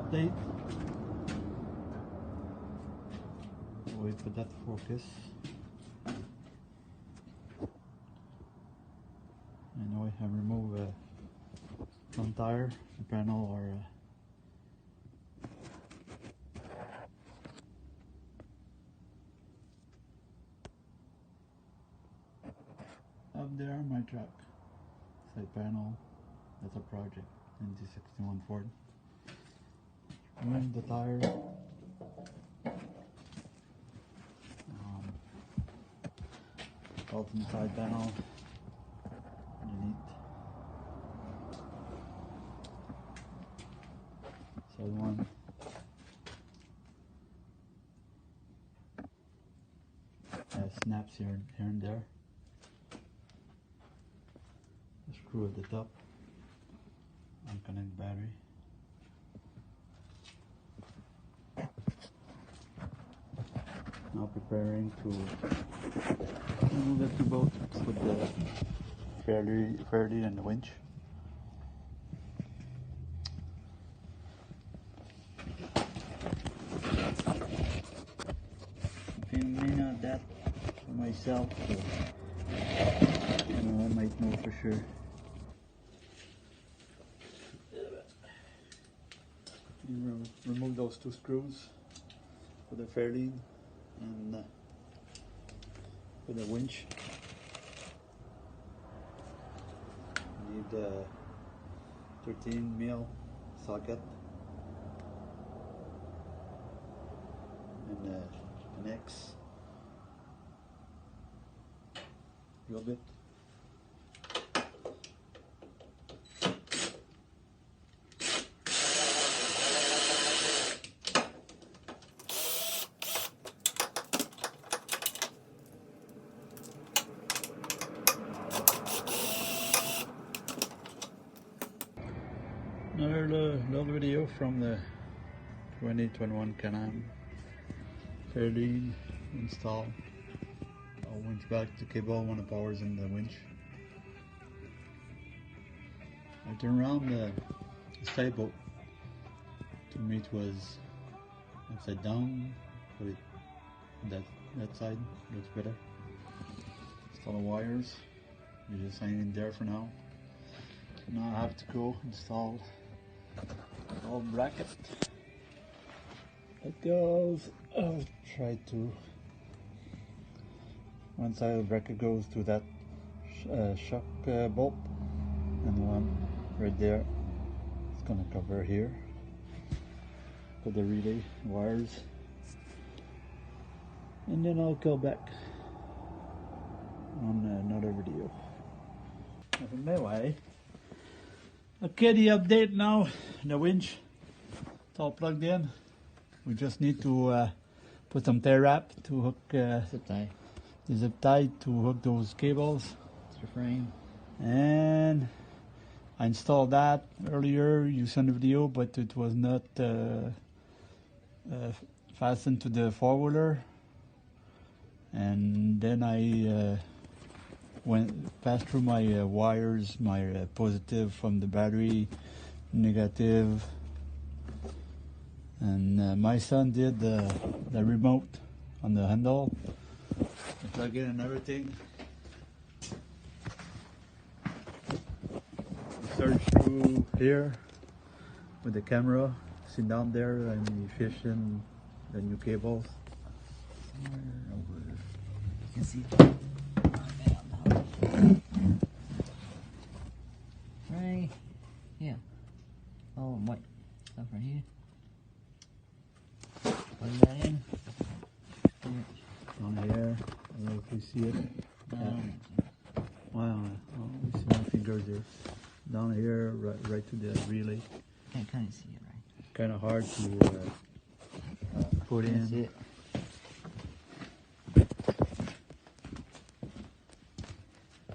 update. Wait for that to focus. I know I have removed a front tire, a panel, or up there my truck, side panel. That's a project, 1961 Ford. Remove the tire. Ultimate side panel underneath. Side one. Snaps here and there. A screw at the top. Unconnect battery. Now preparing to remove the two bolts with the fairly and the winch. Filming out that for myself, so I might know for sure. Remove those two screws for the fairlead and for the winch. Need a 13mm socket and an X drill bit. Another little video from the 2021 Can-Am fairlead install. I'll winch back the cable when the power's in the winch. I turn around the side bolt. To me it was upside down, put it that side looks better. Install the wires. You're just hanging there for now. Now I have to go install all bracket. It goes. I'll try to. One side of the bracket goes to that shock bolt, and one right there. It's gonna cover here. Put the relay wires, and then I'll go back on another video. Nothing my way. Okay, the update now. The winch, it's all plugged in. We just need to put some tie wrap to hook the zip tie to hook those cables to the frame. And I installed that earlier. You saw the video, but it was not fastened to the four-wheeler. And then I passed through my wires, my positive from the battery, negative, and my son did the remote on the handle, the plug-in and everything. Search through here with the camera, sit down there and you fish in the new cables. Somewhere over, you can see it. Right, yeah. Oh, white stuff right here. Plug that in. On here, I don't know if you see it. Wow, we see my fingers there. Down here, right to the relay. Can't kind of see it, right? Kind of hard to put in. That's it.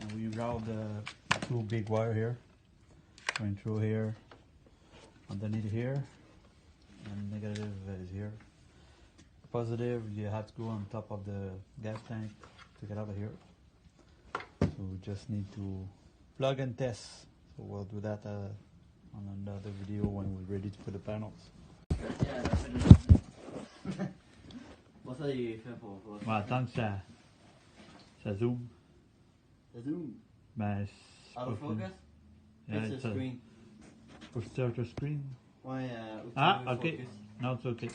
And we route the two big wire here, going through here, underneath here, and negative is here. Positive, you have to go on top of the gas tank to get out of here. So we just need to plug and test. So we'll do that on another video when we're ready to put the panels. Yeah, what's that you for? Ouais, tant que ça zoom. The zoom. Ben, Out of focus? Yeah, It's a screen. Push start the screen. Why, Okay. focus? No, it's okay.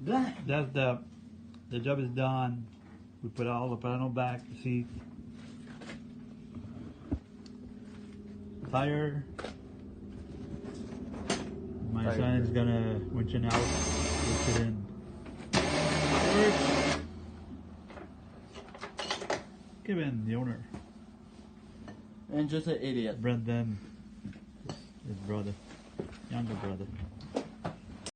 Black. That's the job is done. We put all the panel back, seat, tire. My Tire. son is gonna winch it out, winch it in. Kevin, the owner. And just an idiot. Brendan, his brother, younger brother.